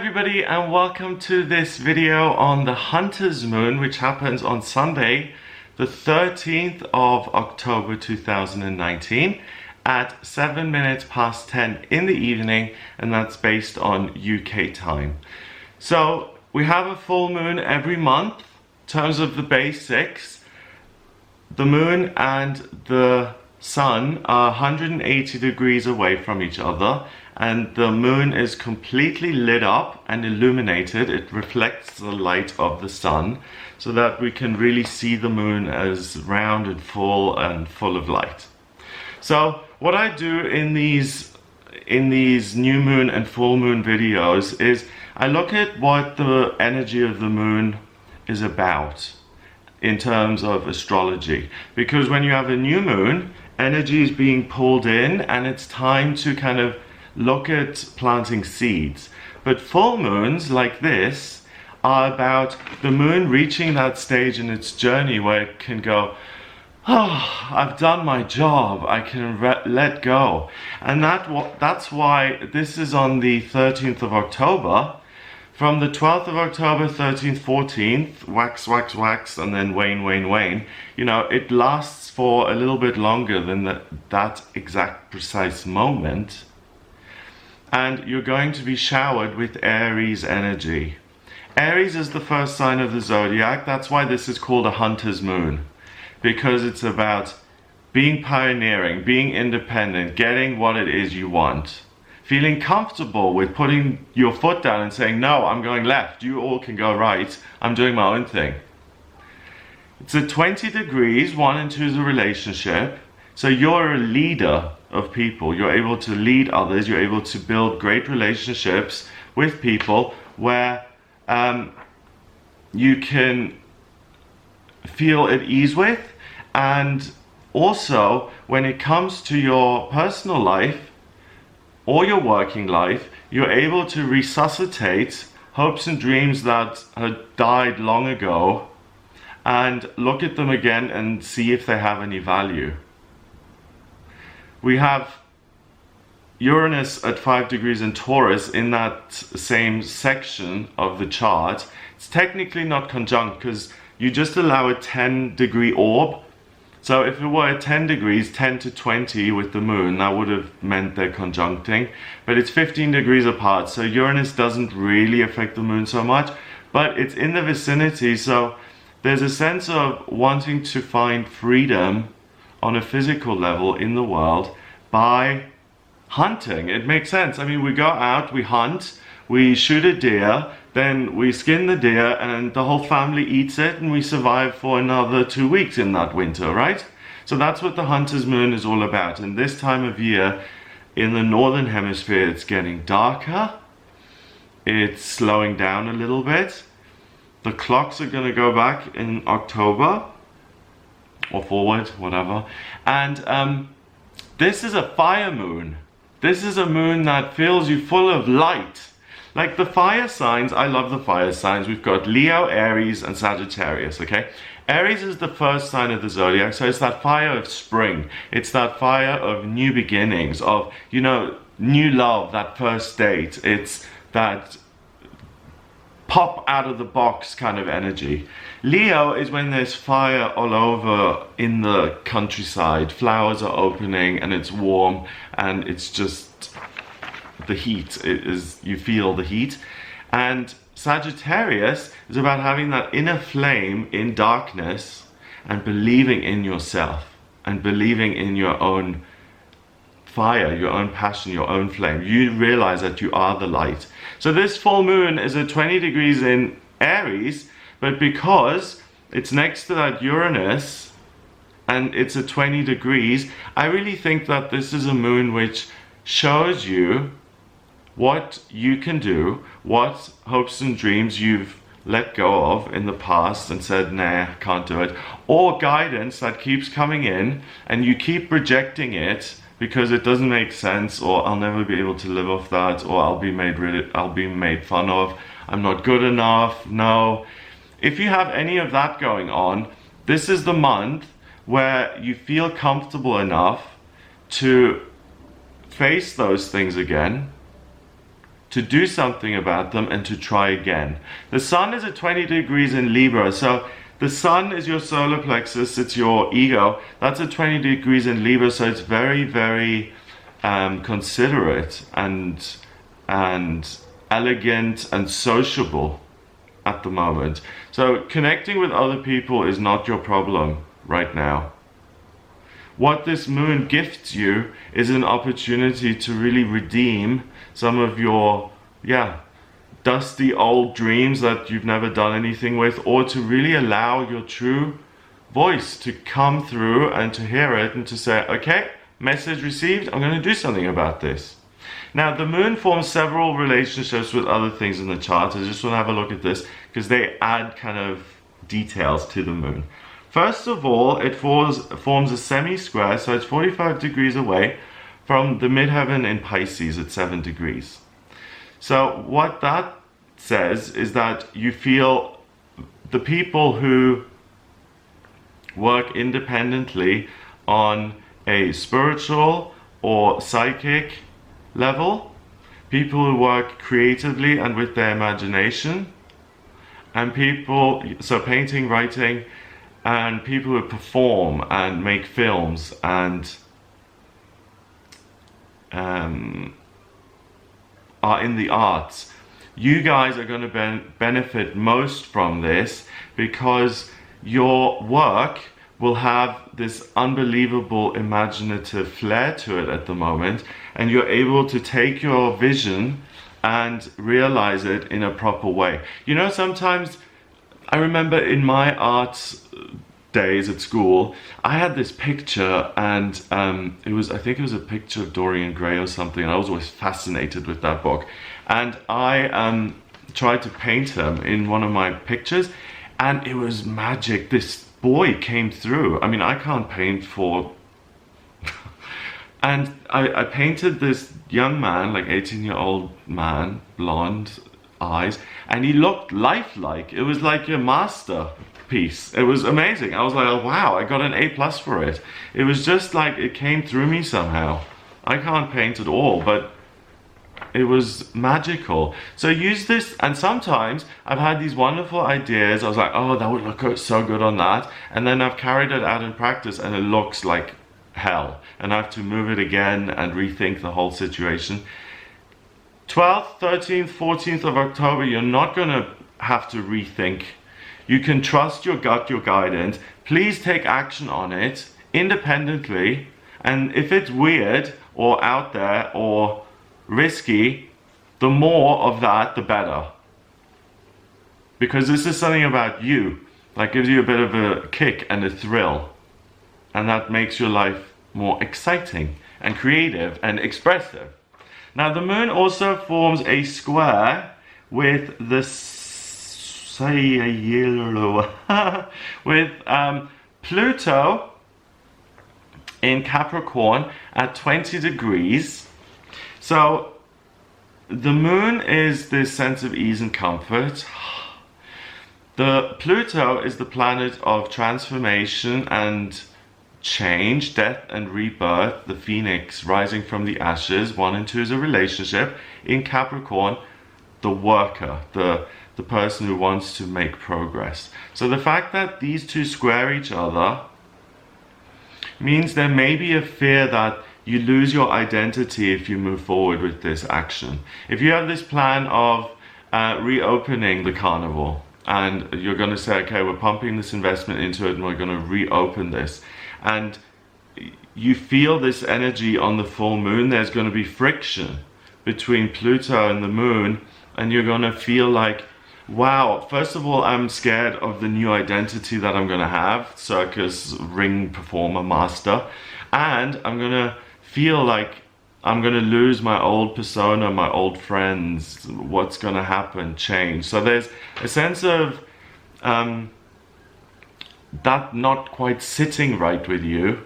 everybody, and welcome to this video on the Hunter's Moon, which happens on Sunday, the 13th of October 2019 at 7 minutes past 10 in the evening, and that's based on UK time. So we have a full moon every month. In terms of the basics, the moon and the sun are 180 degrees away from each other, and the moon is completely lit up and illuminated. It reflects the light of the sun so that we can really see the moon as round and full of light. So what I do in these new moon and full moon videos is I look at what the energy of the moon is about in terms of astrology, because when you have a new moon, energy is being pulled in and it's time to kind of look at planting seeds. But full moons like this are about the moon reaching that stage in its journey where it can go, oh, I've done my job, I can let go. And that's why this is on the 13th of October. From the 12th of October, 13th, 14th, wax, wax, wax, and then wane, wane, wane. You know, it lasts for a little bit longer than that exact precise moment. And you're going to be showered with Aries energy. Aries is the first sign of the zodiac. That's why this is called a Hunter's Moon, because it's about being pioneering, being independent, getting what it is you want, feeling comfortable with putting your foot down and saying, no, I'm going left, you all can go right, I'm doing my own thing. It's at 20 degrees, 1 and 2 is a relationship. So you're a leader of people, you're able to lead others, you're able to build great relationships with people where you can feel at ease with. And also, when it comes to your personal life or your working life, you're able to resuscitate hopes and dreams that had died long ago and look at them again and see if they have any value. We have Uranus at 5 degrees in Taurus in that same section of the chart. It's technically not conjunct because you just allow a 10-degree orb. So if it were at 10 degrees, 10 to 20 with the moon, that would have meant they're conjuncting. But it's 15 degrees apart, so Uranus doesn't really affect the moon so much, but it's in the vicinity, so there's a sense of wanting to find freedom on a physical level in the world by hunting. It makes sense. I mean, we go out, we hunt, we shoot a deer, then we skin the deer and the whole family eats it and we survive for another 2 weeks in that winter, right? So that's what the Hunter's Moon is all about. And this time of year in the northern hemisphere, it's getting darker, it's slowing down a little bit. The clocks are going to go back in October or forward, whatever. And this is a fire moon. This is a moon that fills you full of light. Like the fire signs, I love the fire signs. We've got Leo, Aries, and Sagittarius, okay? Aries is the first sign of the zodiac, so it's that fire of spring. It's that fire of new beginnings, of, you know, new love, that first date. It's that pop out of the box kind of energy. Leo is when there's fire all over in the countryside. Flowers are opening and it's warm and it's just the heat. You feel the heat. And Sagittarius is about having that inner flame in darkness and believing in yourself and believing in your own fire, your own passion, your own flame. You realize that you are the light. So this full moon is at 20 degrees in Aries, but because it's next to that Uranus and it's at 20 degrees, I really think that this is a moon which shows you what you can do, what hopes and dreams you've let go of in the past and said, nah, can't do it, or guidance that keeps coming in and you keep rejecting it because it doesn't make sense, or I'll never be able to live off that, or I'll be made fun of, I'm not good enough. No. If you have any of that going on, this is the month where you feel comfortable enough to face those things again, to do something about them and to try again. The sun is at 20 degrees in Libra, so the sun is your solar plexus, it's your ego. That's at 20 degrees in Libra, so it's very, very considerate and elegant and sociable at the moment. So connecting with other people is not your problem right now. What this moon gifts you is an opportunity to really redeem some of your, dusty old dreams that you've never done anything with, or to really allow your true voice to come through and to hear it and to say, okay, message received, I'm going to do something about this. Now, the moon forms several relationships with other things in the chart. I just want to have a look at this because they add kind of details to the moon. First of all, it forms a semi-square, so it's 45 degrees away from the midheaven in Pisces at 7 degrees. So what that says is that you feel the people who work independently on a spiritual or psychic level, people who work creatively and with their imagination, and people, so painting, writing, and people who perform and make films and are in the arts. You guys are going to benefit most from this because your work will have this unbelievable imaginative flair to it at the moment, and you're able to take your vision and realize it in a proper way. You know, sometimes I remember in my arts days at school, I had this picture, and I think it was a picture of Dorian Gray or something, and I was always fascinated with that book. And I tried to paint him in one of my pictures, and it was magic. This boy came through. I mean, I can't paint for... And I painted this young man, like 18-year-old man, blonde eyes, and he looked lifelike. It was like a masterpiece. It was amazing. I was like, oh, wow, I got an A+ for it. It was just like it came through me somehow. I can't paint at all, but it was magical. So use this, and sometimes I've had these wonderful ideas. I was like, oh, that would look so good on that. And then I've carried it out in practice and it looks like hell. And I have to move it again and rethink the whole situation. 12th, 13th, 14th of October, you're not going to have to rethink. You can trust your gut, your guidance. Please take action on it independently. And if it's weird or out there or risky, the more of that, the better. Because this is something about you that gives you a bit of a kick and a thrill. And that makes your life more exciting and creative and expressive. Now, the moon also forms a square with the with Pluto in Capricorn at 20 degrees. So the moon is this sense of ease and comfort. The Pluto is the planet of transformation and change, death and rebirth, the phoenix rising from the ashes. 1 and 2 is a relationship. In Capricorn, the worker, the person who wants to make progress. So the fact that these two square each other means there may be a fear that you lose your identity if you move forward with this action. If you have this plan of reopening the carnival, and you're going to say, okay, we're pumping this investment into it and we're going to reopen this, and you feel this energy on the full moon, there's going to be friction between Pluto and the moon, and you're going to feel like, wow, first of all, I'm scared of the new identity that I'm going to have, circus, ring performer, master, and I'm going to feel like I'm going to lose my old persona, my old friends, what's going to happen, change. So there's a sense of that not quite sitting right with you.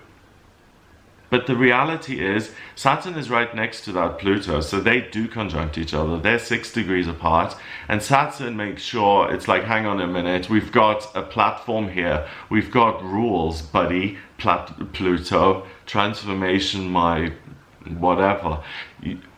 But the reality is, Saturn is right next to that Pluto, so they do conjunct each other. They're 6 degrees apart, and Saturn makes sure it's like, hang on a minute, we've got a platform here, we've got rules, buddy, Pluto, transformation, my whatever.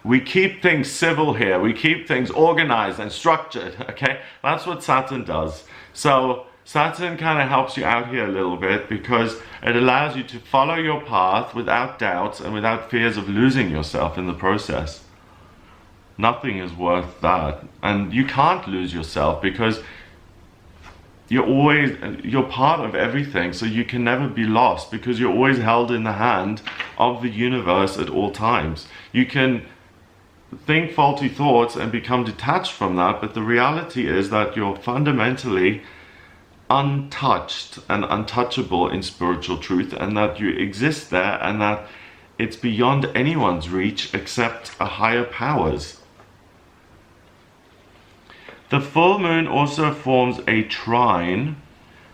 We keep things civil here. We keep things organized and structured, okay? That's what Saturn does. So Saturn kind of helps you out here a little bit because it allows you to follow your path without doubts and without fears of losing yourself in the process. Nothing is worth that. And you can't lose yourself because you're part of everything, so you can never be lost because you're always held in the hand of the universe at all times. You can think faulty thoughts and become detached from that, but the reality is that you're fundamentally untouched and untouchable in spiritual truth, and that you exist there, and that it's beyond anyone's reach except a higher powers. The full moon also forms a trine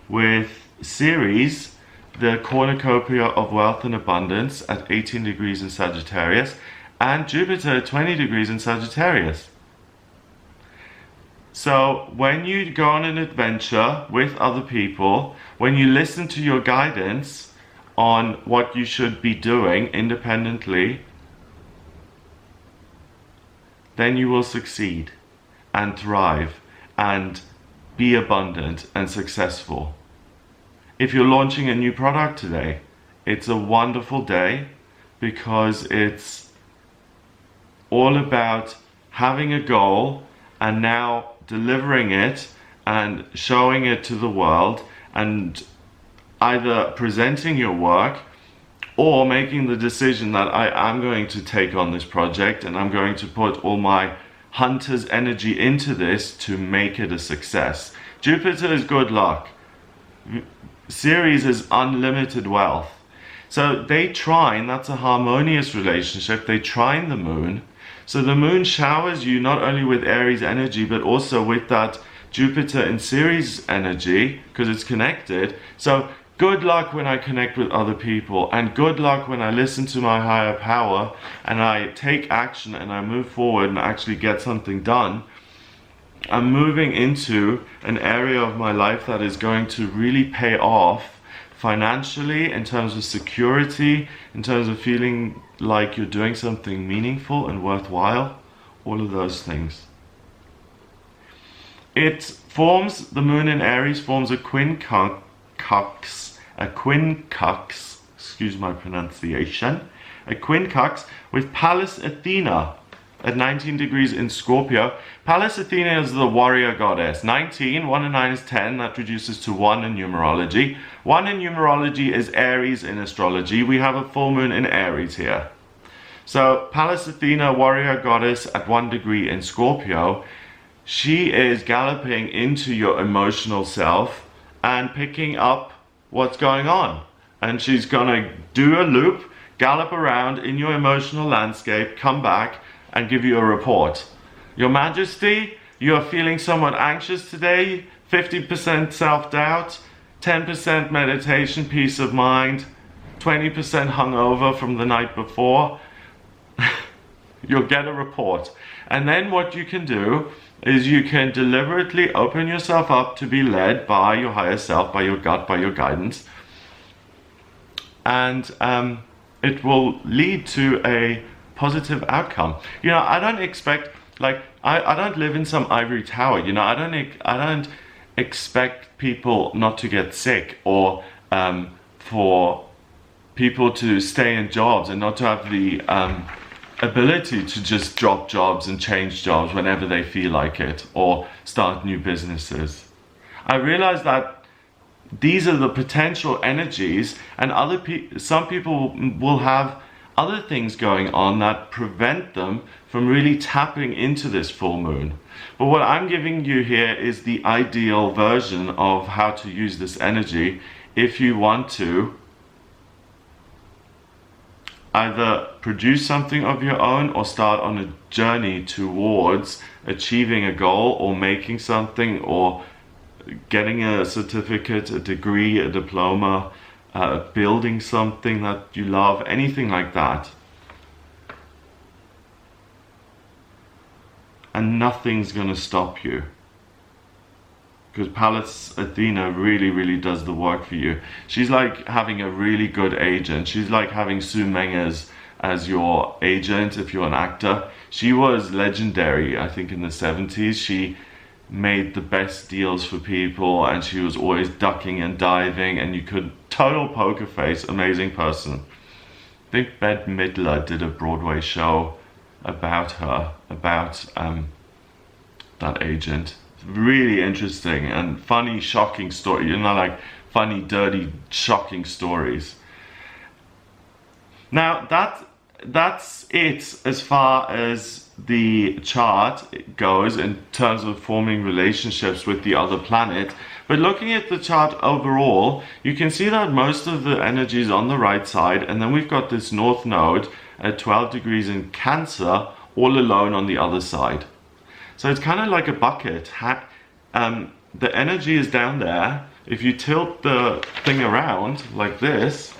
with Ceres, the cornucopia of wealth and abundance, at 18 degrees in Sagittarius, and Jupiter at 20 degrees in Sagittarius. So when you go on an adventure with other people, when you listen to your guidance on what you should be doing independently, then you will succeed and thrive and be abundant and successful. If you're launching a new product today, it's a wonderful day because it's all about having a goal and now delivering it and showing it to the world, and either presenting your work or making the decision that I'm going to take on this project and I'm going to put all my hunter's energy into this to make it a success. Jupiter is good luck. Ceres is unlimited wealth. So they trine, that's a harmonious relationship. They trine the moon. So the moon showers you not only with Aries energy, but also with that Jupiter and Ceres energy, because it's connected. So good luck when I connect with other people, and good luck when I listen to my higher power and I take action and I move forward and actually get something done. I'm moving into an area of my life that is going to really pay off financially, in terms of security, in terms of feeling like you're doing something meaningful and worthwhile, all of those things. It forms, the moon in Aries forms a quincunx, excuse my pronunciation, a quincunx with Pallas Athena at 19 degrees in Scorpio. Pallas Athena is the warrior goddess. 19, 1 and 9 is 10, that reduces to 1 in numerology. 1 in numerology is Aries in astrology. We have a full moon in Aries here. So Pallas Athena, warrior goddess at 1 degree in Scorpio, she is galloping into your emotional self and picking up what's going on. And she's gonna do a loop, gallop around in your emotional landscape, come back and give you a report. Your Majesty, you are feeling somewhat anxious today, 50% self-doubt, 10% meditation, peace of mind, 20% hungover from the night before. You'll get a report. And then what you can do is you can deliberately open yourself up to be led by your higher self, by your gut, by your guidance. And it will lead to a positive outcome. You know, I don't expect, like, I don't live in some ivory tower, you know, I don't expect people not to get sick, or for people to stay in jobs and not to have the ability to just drop jobs and change jobs whenever they feel like it, or start new businesses. I realize that these are the potential energies, and some people will have other things going on that prevent them from really tapping into this full moon. But what I'm giving you here is the ideal version of how to use this energy if you want to either produce something of your own or start on a journey towards achieving a goal, or making something, or getting a certificate, a degree, a diploma, building something that you love, anything like that. And nothing's gonna stop you, because Pallas Athena really, really does the work for you. She's like having a really good agent. She's like having Sue Menger's as your agent if you're an actor. She was legendary, I think, in the 70s. She made the best deals for people, and she was always ducking and diving, and you could, total poker face, amazing person. I think Bette Midler did a Broadway show about her, about that agent. Really interesting and funny, shocking story, you know, like funny, dirty, shocking stories. Now that's it as far as the chart goes in terms of forming relationships with the other planet. But looking at the chart overall, you can see that most of the energy is on the right side, and then we've got this North Node at 12 degrees in Cancer all alone on the other side. So it's kind of like a bucket. The energy is down there. If you tilt the thing around like this,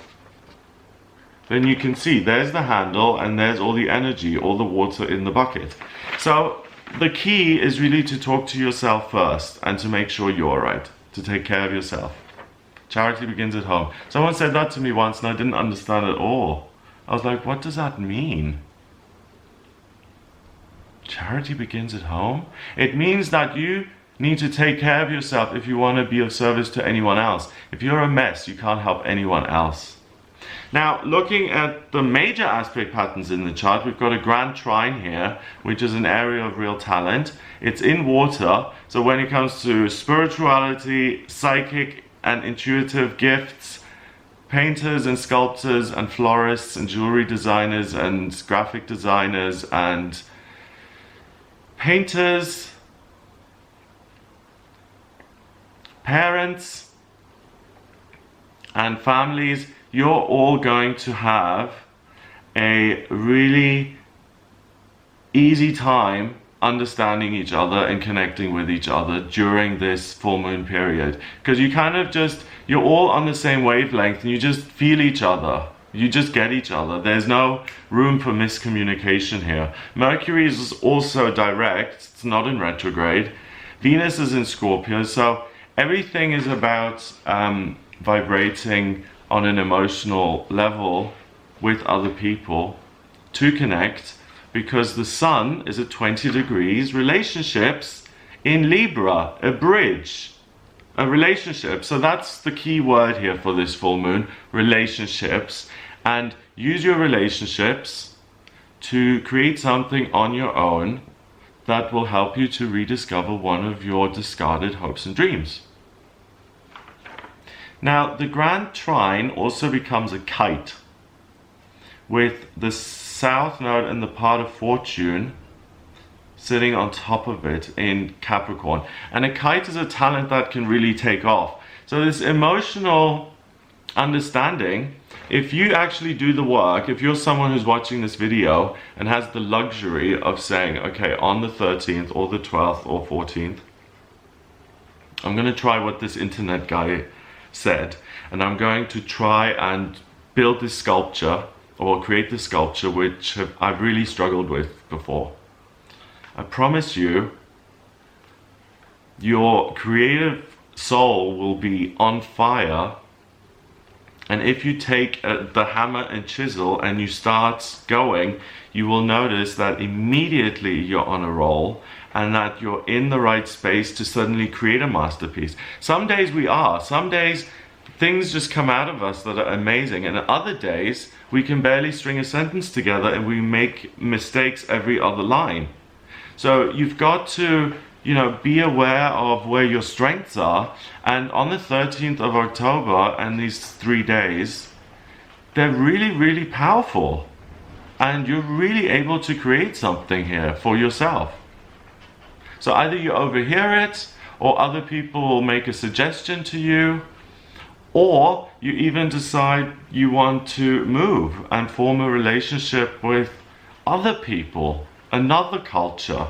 then you can see there's the handle and there's all the energy, all the water in the bucket. So the key is really to talk to yourself first and to make sure you're right, to take care of yourself. Charity begins at home. Someone said that to me once and I didn't understand at all. I was like, what does that mean? Charity begins at home? It means that you need to take care of yourself if you want to be of service to anyone else. If you're a mess, you can't help anyone else. Now, looking at the major aspect patterns in the chart, we've got a grand trine here, which is an area of real talent. It's in water, so when it comes to spirituality, psychic and intuitive gifts, painters and sculptors and florists and jewelry designers and graphic designers and painters, parents and families, you're all going to have a really easy time understanding each other and connecting with each other during this full moon period, because you kind of just, you're all on the same wavelength and you just feel each other. You just get each other. There's no room for miscommunication here. Mercury is also direct, it's not in retrograde. Venus is in Scorpio, so everything is about vibrating on an emotional level with other people to connect, because the sun is at 20 degrees. Relationships in Libra, a bridge, a relationship. So that's the key word here for this full moon, relationships. And use your relationships to create something on your own that will help you to rediscover one of your discarded hopes and dreams. Now, the grand trine also becomes a kite with the south node and the part of fortune sitting on top of it in Capricorn. And a kite is a talent that can really take off. So this emotional understanding, if you actually do the work, if you're someone who's watching this video and has the luxury of saying, okay, on the 13th or the 12th or 14th, I'm going to try what this internet guy said, and I'm going to try and build this sculpture or create this sculpture which I've really struggled with before. I promise you, your creative soul will be on fire, and if you take the hammer and chisel and you start going, you will notice that immediately you're on a roll and that you're in the right space to suddenly create a masterpiece. Some days we are. Some days things just come out of us that are amazing, and other days we can barely string a sentence together and we make mistakes every other line. So you've got to, you know, be aware of where your strengths are, and on the 13th of October and these 3 days, they're really, really powerful, and you're really able to create something here for yourself. So either you overhear it, or other people will make a suggestion to you, or you even decide you want to move and form a relationship with other people, another culture.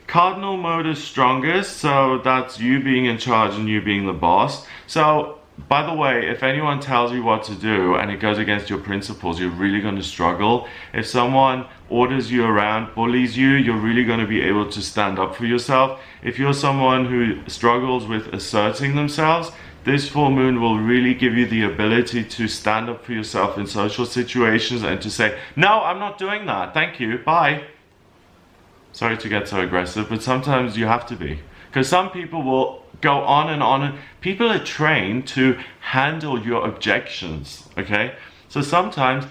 Cardinal mode is strongest, so that's you being in charge and you being the boss. So, by the way, if anyone tells you what to do and it goes against your principles, you're really going to struggle. If someone orders you around, bullies you, you're really going to be able to stand up for yourself. If you're someone who struggles with asserting themselves, this full moon will really give you the ability to stand up for yourself in social situations and to say, no, I'm not doing that. Thank you. Bye. Sorry to get so aggressive, but sometimes you have to be. Because some people will go on and on. And people are trained to handle your objections, okay? So sometimes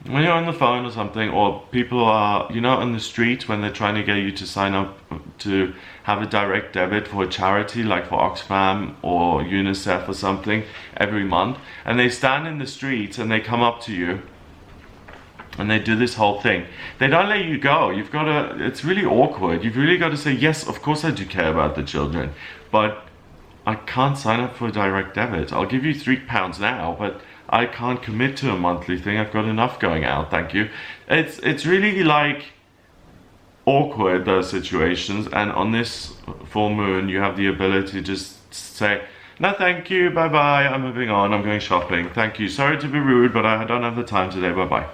when you're on the phone or something, or people are, you know, on the street when they're trying to get you to sign up to have a direct debit for a charity, like for Oxfam or UNICEF or something, every month, and they stand in the street and they come up to you and they do this whole thing. They don't let you go. You've got to, it's really awkward. You've really got to say, yes, of course I do care about the children, but I can't sign up for a direct debit. I'll give you £3 now, but I can't commit to a monthly thing. I've got enough going out, thank you. It's really like awkward, those situations, and on this full moon you have the ability to just say, no thank you, bye bye, I'm moving on, I'm going shopping, thank you, sorry to be rude, but I don't have the time today, bye bye.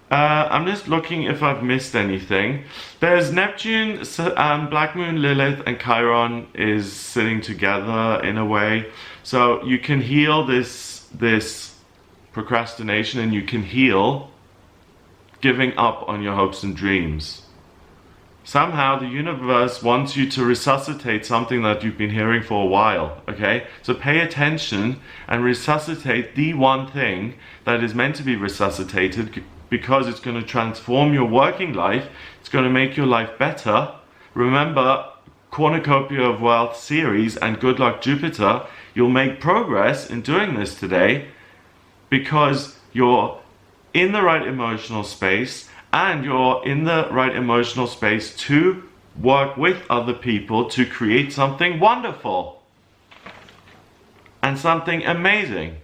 I'm just looking if I've missed anything. There's Neptune, Black Moon, Lilith, and Chiron is sitting together in a way. So you can heal this procrastination, and you can heal giving up on your hopes and dreams. Somehow the universe wants you to resuscitate something that you've been hearing for a while, okay? So pay attention and resuscitate the one thing that is meant to be resuscitated, because it's going to transform your working life. It's going to make your life better. Remember, Cornucopia of Wealth series and Good Luck Jupiter, you'll make progress in doing this today because you're in the right emotional space, and you're in the right emotional space to work with other people to create something wonderful and something amazing.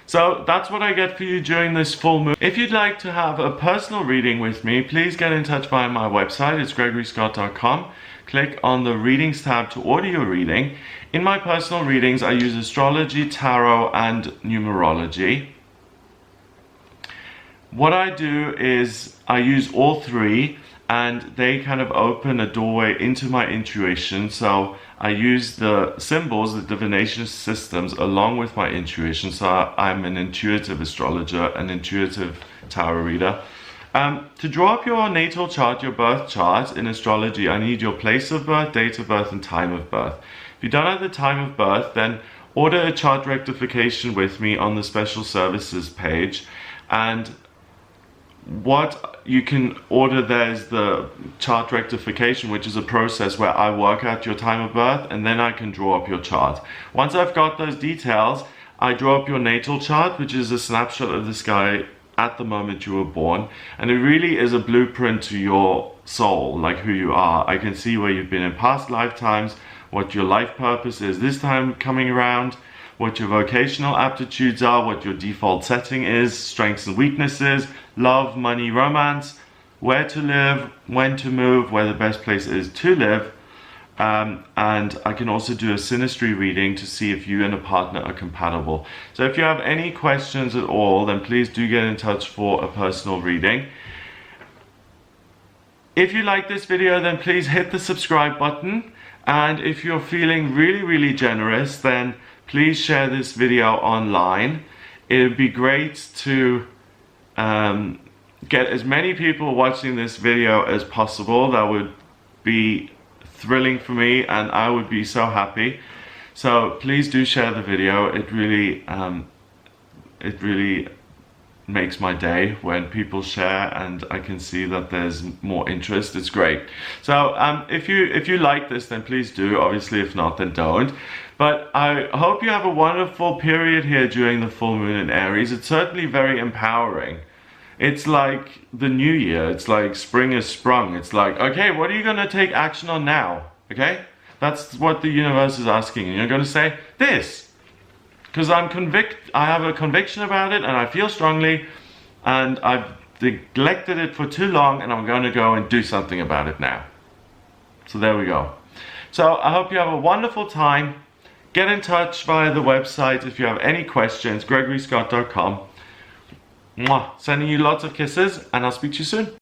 So that's what I get for you during this full moon. If you'd like to have a personal reading with me, please get in touch via my website. It's gregoryscott.com. Click on the readings tab to order your reading. In my personal readings, I use astrology, tarot, and numerology. What I do is I use all three, and they kind of open a doorway into my intuition. So I use the symbols, the divination systems, along with my intuition. So I'm an intuitive astrologer, an intuitive tarot reader. To draw up your natal chart, your birth chart in astrology, I need your place of birth, date of birth, and time of birth. If you don't have the time of birth, then order a chart rectification with me on the special services page. And what you can order there is the chart rectification, which is a process where I work out your time of birth and then I can draw up your chart. Once I've got those details, I draw up your natal chart, which is a snapshot of the sky at the moment you were born, and it really is a blueprint to your soul, like who you are. I can see where you've been in past lifetimes, what your life purpose is this time coming around, what your vocational aptitudes are, what your default setting is, strengths and weaknesses, love, money, romance, where to live, when to move, where the best place is to live. And I can also do a synastry reading to see if you and a partner are compatible. So if you have any questions at all, then please do get in touch for a personal reading. If you like this video, then please hit the subscribe button. And if you're feeling really generous, then please share this video online. It would be great to get as many people watching this video as possible. That would be thrilling for me, and I would be so happy. So please do share the video. It really makes my day when people share and I can see that there's more interest. It's great. So if you like this, then please do. Obviously, if not, then don't. But I hope you have a wonderful period here during the full moon in Aries. It's certainly very empowering. It's like the new year. It's like spring has sprung. It's like, okay, what are you going to take action on now? Okay? That's what the universe is asking. And you're going to say, this. Because I have a conviction about it, and I feel strongly, and I've neglected it for too long, and I'm going to go and do something about it now. So there we go. So I hope you have a wonderful time. Get in touch via the website if you have any questions, gregoryscott.com. Sending you lots of kisses, and I'll speak to you soon.